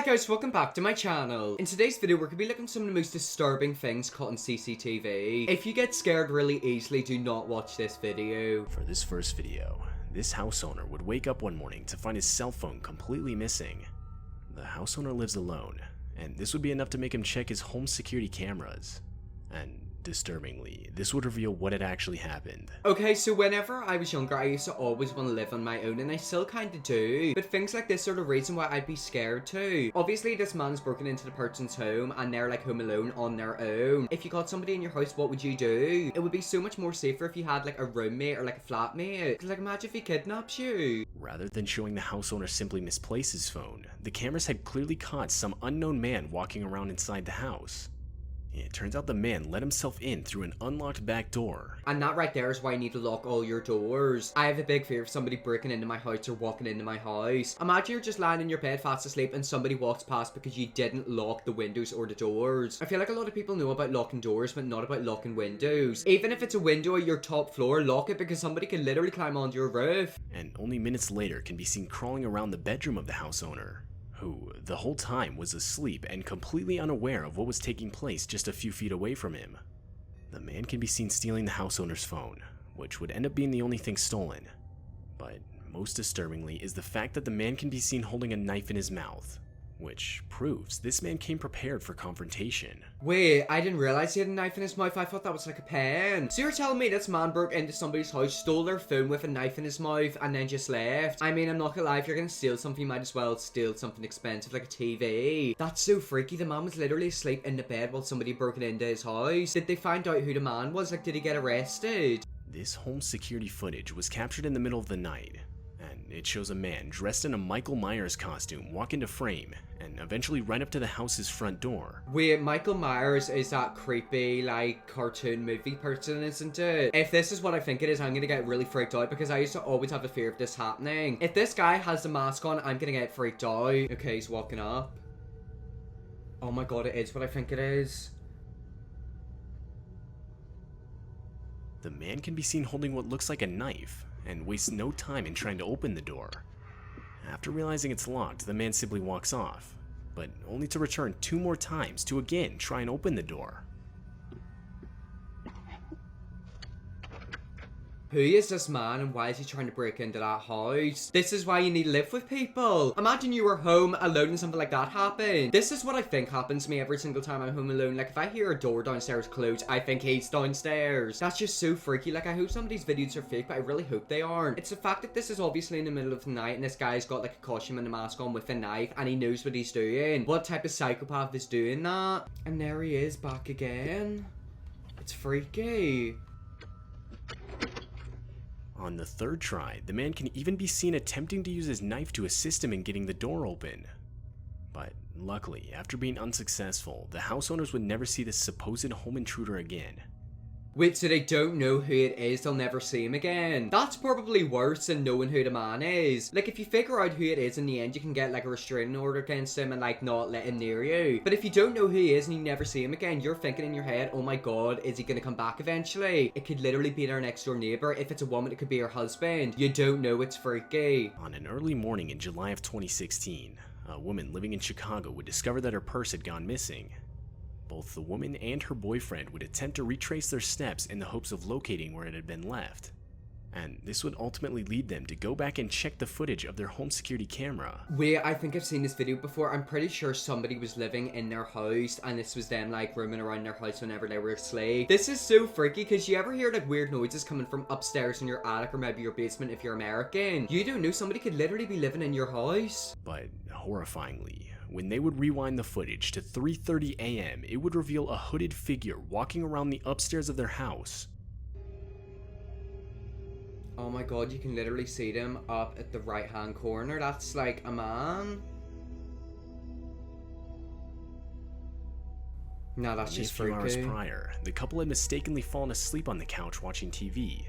guys, welcome back to my channel. In today's video, we're going to be looking at some of the most disturbing things caught on CCTV. If you get scared really easily, do not watch this video. For this first video, this house owner would wake up one morning to find his cell phone completely missing. The house owner lives alone, and this would be enough to make him check his home security cameras. And disturbingly, this would reveal what had actually happened. Okay, so whenever I was younger, I used to always want to live on my own, and I still kinda do. But things like this are the reason why I'd be scared too. Obviously, this man's broken into the person's home, and they're like home alone on their own. If you got somebody in your house, what would you do? It would be so much more safer if you had like a roommate or like a flatmate. Cause like imagine if he kidnaps you. Rather than showing the house owner simply misplaced his phone, the cameras had clearly caught some unknown man walking around inside the house. It turns out the man let himself in through an unlocked back door. And that right there is why you need to lock all your doors. I have a big fear of somebody breaking into my house or walking into my house. Imagine you're just lying in your bed fast asleep and somebody walks past because you didn't lock the windows or the doors. I feel like a lot of people know about locking doors but not about locking windows. Even if it's a window at your top floor, lock it because somebody can literally climb onto your roof. And only minutes later can be seen crawling around the bedroom of the house owner, who the whole time was asleep and completely unaware of what was taking place just a few feet away from him. The man can be seen stealing the house owner's phone, which would end up being the only thing stolen. But most disturbingly is the fact that the man can be seen holding a knife in his mouth, which proves this man came prepared for confrontation. Wait, I didn't realize he had a knife in his mouth. I thought that was like a pen. So you're telling me this man broke into somebody's house, stole their phone with a knife in his mouth, and then just left? I mean, I'm not gonna lie, if you're gonna steal something, you might as well steal something expensive like a TV. That's so freaky. The man was literally asleep in the bed while somebody broke into his house. Did they find out who the man was? Like, did he get arrested? This home security footage was captured in the middle of the night. It shows a man dressed in a Michael Myers costume walk into frame and eventually right up to the house's front door. Wait, Michael Myers is that creepy, like, cartoon movie person, isn't it? If this is what I think it is, I'm gonna get really freaked out because I used to always have a fear of this happening. If this guy has the mask on, I'm gonna get freaked out. Okay, he's walking up. Oh my god, it is what I think it is. The man can be seen holding what looks like a knife and wastes no time in trying to open the door. After realizing it's locked, the man simply walks off, but only to return 2 more times to again try and open the door. Who is this man and why is he trying to break into that house? This is why you need to live with people. Imagine you were home alone and something like that happened. This is what I think happens to me every single time I'm home alone. Like if I hear a door downstairs close, I think he's downstairs. That's just so freaky. Like I hope some of these videos are fake, but I really hope they aren't. It's the fact that this is obviously in the middle of the night and this guy's got like a costume and a mask on with a knife and he knows what he's doing. What type of psychopath is doing that? And there he is back again. It's freaky. On the 3rd try, the man can even be seen attempting to use his knife to assist him in getting the door open. But luckily, after being unsuccessful, the house owners would never see this supposed home intruder again. Wait, so they don't know who it is, they'll never see him again. That's probably worse than knowing who the man is. Like, if you figure out who it is in the end, you can get, like, a restraining order against him and, like, not let him near you. But if you don't know who he is and you never see him again, you're thinking in your head, oh my god, is he gonna come back eventually? It could literally be their next door neighbor. If it's a woman, it could be her husband. You don't know, it's freaky. On an early morning in July of 2016, a woman living in Chicago would discover that her purse had gone missing. Both the woman and her boyfriend would attempt to retrace their steps in the hopes of locating where it had been left. And this would ultimately lead them to go back and check the footage of their home security camera. Wait, I think I've seen this video before. I'm pretty sure somebody was living in their house and this was them like roaming around their house whenever they were asleep. This is so freaky because you ever hear like weird noises coming from upstairs in your attic or maybe your basement if you're American. You don't know, somebody could literally be living in your house. But horrifyingly, when they would rewind the footage to 3:30 a.m., it would reveal a hooded figure walking around the upstairs of their house. Oh my god, you can literally see them up at the right hand corner. That's like a man. No, that's just freaky. A few hours prior, the couple had mistakenly fallen asleep on the couch watching TV,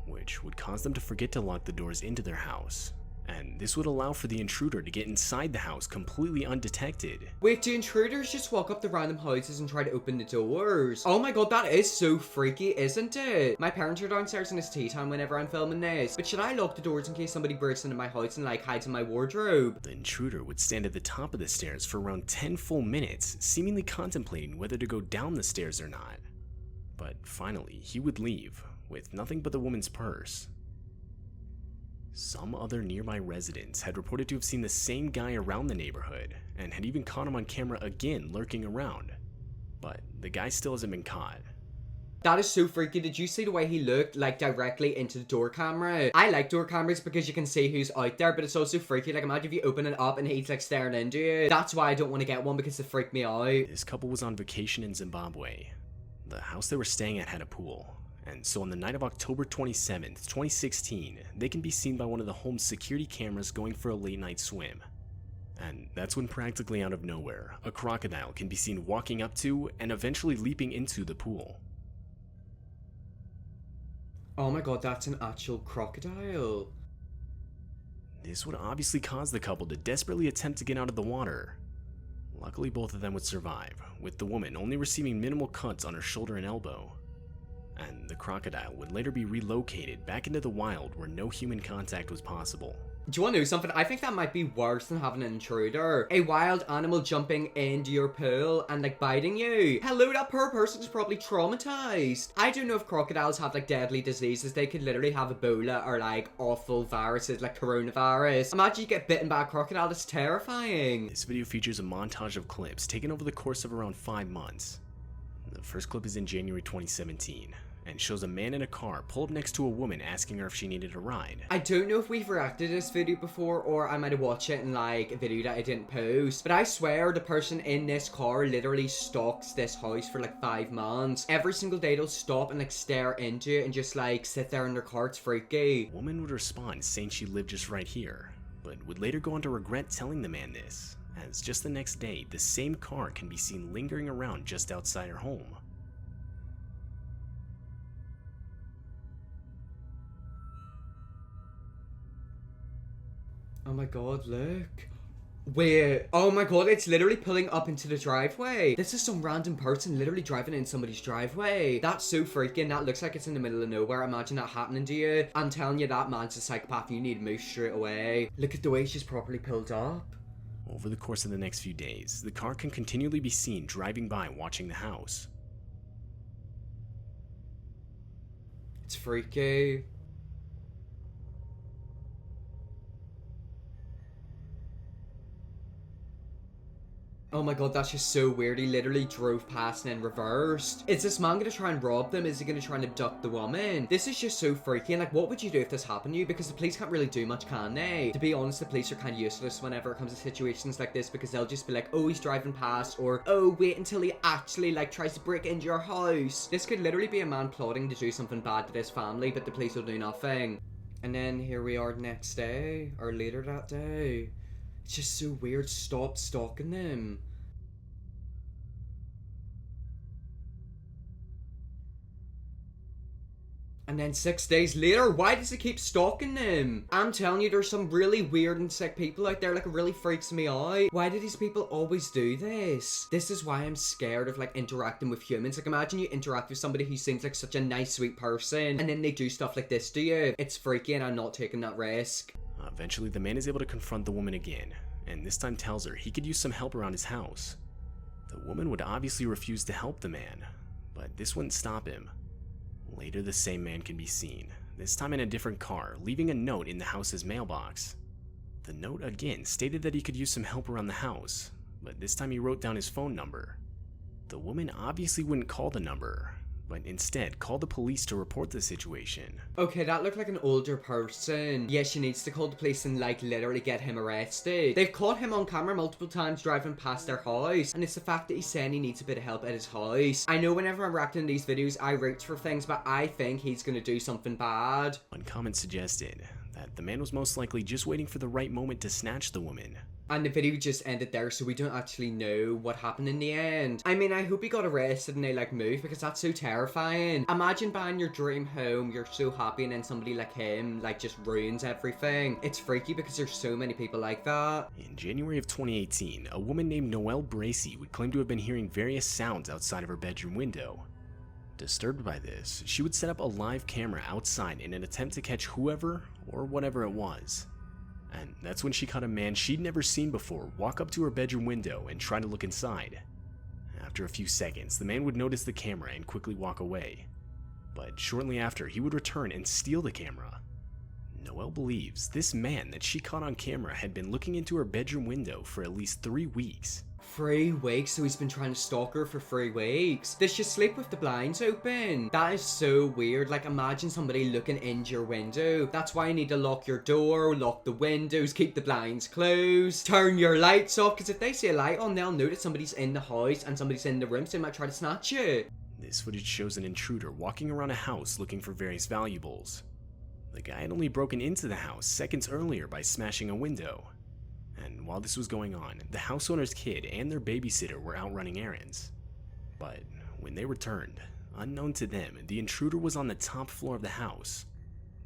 which would cause them to forget to lock the doors into their house. and this would allow for the intruder to get inside the house completely undetected. Wait, do intruders just walk up to random houses and try to open the doors? Oh my god, that is so freaky, isn't it? My parents are downstairs and it's tea time whenever I'm filming this, but should I lock the doors in case somebody breaks into my house and like hides in my wardrobe? The intruder would stand at the top of the stairs for around 10 full minutes, seemingly contemplating whether to go down the stairs or not. But finally, he would leave, with nothing but the woman's purse. Some other nearby residents had reported to have seen the same guy around the neighborhood, and had even caught him on camera again lurking around. But the guy still hasn't been caught. That is so freaky. Did you see the way he looked, like, directly into the door camera? I like door cameras because you can see who's out there, but it's also freaky. Like, imagine if you open it up and he's, like, staring into you. That's why I don't want to get one, because it freaked me out. This couple was on vacation in Zimbabwe. The house they were staying at had a pool. And so on the night of October 27th, 2016, they can be seen by one of the home's security cameras going for a late night swim. And that's when, practically out of nowhere, a crocodile can be seen walking up to and eventually leaping into the pool. Oh my god, that's an actual crocodile. This would obviously cause the couple to desperately attempt to get out of the water. Luckily, both of them would survive, with the woman only receiving minimal cuts on her shoulder and elbow. And the crocodile would later be relocated back into the wild where no human contact was possible. Do you want to know something? I think that might be worse than having an intruder. A wild animal jumping into your pool and like biting you. Hello, that poor person's probably traumatized. I don't know if crocodiles have like deadly diseases. They could literally have Ebola or like awful viruses like coronavirus. Imagine you get bitten by a crocodile. That's terrifying. This video features a montage of clips taken over the course of around 5 months. The first clip is in January 2017. And shows a man in a car pull up next to a woman asking her if she needed a ride. I don't know if we've reacted to this video before, or I might have watched it in like a video that I didn't post, but I swear the person in this car literally stalks this house for like 5 months. Every single day they'll stop and like stare into it and just like sit there in their car. It's freaky. The woman would respond saying she lived just right here, but would later go on to regret telling the man this, as just the next day the same car can be seen lingering around just outside her home. Oh my god, look. Wait. Oh my god, it's literally pulling up into the driveway. This is some random person literally driving in somebody's driveway. That's so freaking. That looks like it's in the middle of nowhere. Imagine that happening to you. I'm telling you, that man's a psychopath. You need to move straight away. Look at the way she's properly pulled up. Over the course of the next few days, the car can continually be seen driving by watching the house. It's freaky. Oh my god, that's just so weird. He literally drove past and then reversed. Is this man gonna try and rob them? Is he gonna try and abduct the woman? This is just so freaky. And like, what would you do if this happened to you? Because the police can't really do much, can they? To be honest, the police are kind of useless whenever it comes to situations like this, because they'll just be like, oh, he's driving past, or oh, wait until he actually like tries to break into your house. This could literally be a man plotting to do something bad to this family, but the police will do nothing. And then here we are the next day, or later that day. It's just so weird. Stop stalking them. And then 6 days later, why does he keep stalking them? I'm telling you, there's some really weird and sick people out there. Like, it really freaks me out. Why do these people always do this? This is why I'm scared of like interacting with humans. Like, imagine you interact with somebody who seems like such a nice, sweet person, and then they do stuff like this to you. It's freaky, and I'm not taking that risk. Eventually, the man is able to confront the woman again, and this time tells her he could use some help around his house. The woman would obviously refuse to help the man, but this wouldn't stop him. Later, the same man can be seen, this time in a different car, leaving a note in the house's mailbox. The note again stated that he could use some help around the house, but this time he wrote down his phone number. The woman obviously wouldn't call the number, but instead called the police to report the situation. Okay, that looked like an older person. Yeah, she needs to call the police and like literally get him arrested. They've caught him on camera multiple times driving past their house, and it's the fact that he's saying he needs a bit of help at his house. I know whenever I'm reacting to these videos, I reach for things, but I think he's gonna do something bad. One comment suggested that the man was most likely just waiting for the right moment to snatch the woman, And the video just ended there, so we don't actually know what happened in the end. I mean, I hope he got arrested and they like moved, because that's so terrifying. Imagine buying your dream home, you're so happy, and then somebody like him like just ruins everything. It's freaky because there's so many people like that. In January of 2018, a woman named Noelle Bracey would claim to have been hearing various sounds outside of her bedroom window. Disturbed by this, she would set up a live camera outside in an attempt to catch whoever or whatever it was. And that's when she caught a man she'd never seen before walk up to her bedroom window and try to look inside. After a few seconds, the man would notice the camera and quickly walk away. But shortly after, he would return and steal the camera. Noelle believes this man that she caught on camera had been looking into her bedroom window for at least 3 weeks. 3 weeks, so he's been trying to stalk her for 3 weeks. Does she sleep with the blinds open? That is so weird. Like, imagine somebody looking into your window. That's why you need to lock your door, lock the windows, keep the blinds closed, turn your lights off, because if they see a light on, they'll know that somebody's in the house and somebody's in the room, so they might try to snatch it. This footage shows an intruder walking around a house looking for various valuables. The guy had only broken into the house seconds earlier by smashing a window. And while this was going on, the house owner's kid and their babysitter were out running errands. But when they returned, unknown to them, the intruder was on the top floor of the house.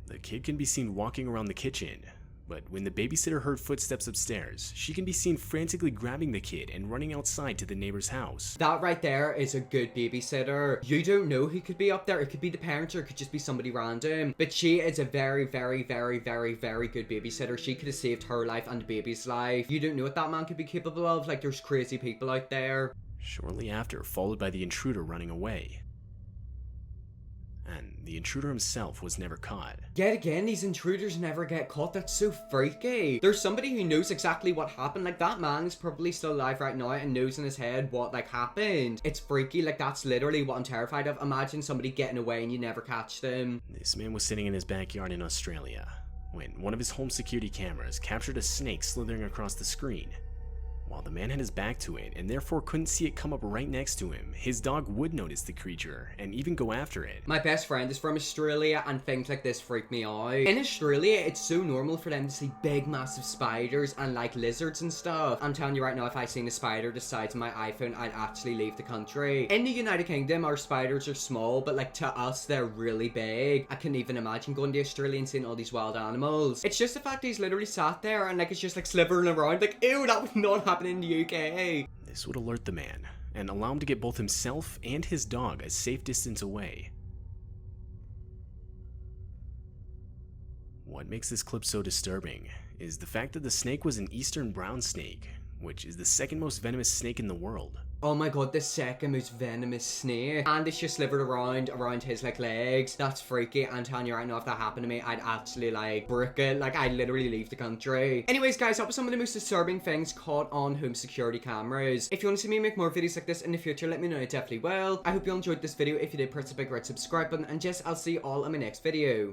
The kid can be seen walking around the kitchen, but when the babysitter heard footsteps upstairs, she can be seen frantically grabbing the kid and running outside to the neighbor's house. That right there is a good babysitter. You don't know who could be up there. It could be the parents or it could just be somebody random. But she is a very, very, very, very, very good babysitter. She could have saved her life and the baby's life. You don't know what that man could be capable of. Like, there's crazy people out there. Shortly after, followed by the intruder running away. And the intruder himself was never caught. Yet again, these intruders never get caught. That's so freaky. There's somebody who knows exactly what happened. Like, that man is probably still alive right now and knows in his head what, like, happened. It's freaky. Like, that's literally what I'm terrified of. Imagine somebody getting away and you never catch them. This man was sitting in his backyard in Australia when one of his home security cameras captured a snake slithering across the screen. While the man had his back to it and therefore couldn't see it come up right next to him, his dog would notice the creature and even go after it. My best friend is from Australia and things like this freak me out. In Australia, it's so normal for them to see big massive spiders and like lizards and stuff. I'm telling you right now, if I seen a spider the size of my iPhone, I'd actually leave the country. In the United Kingdom, our spiders are small, but like to us, they're really big. I couldn't even imagine going to Australia and seeing all these wild animals. It's just the fact he's literally sat there and like it's just like slithering around. Like, ew, that would not happen in the UK. This would alert the man and allow him to get both himself and his dog a safe distance away. What makes this clip so disturbing is the fact that the snake was an eastern brown snake, which is the second most venomous snake in the world. Oh my god, the second most venomous snake. And it's just slithered around his like legs. That's freaky. I'm telling you right now, if that happened to me, I'd actually like brick it. Like, I'd literally leave the country. Anyways, guys, that was some of the most disturbing things caught on home security cameras. If you want to see me make more videos like this in the future, let me know. I definitely will. I hope you all enjoyed this video. If you did, press the big red subscribe button. And yes, I'll see you all in my next video.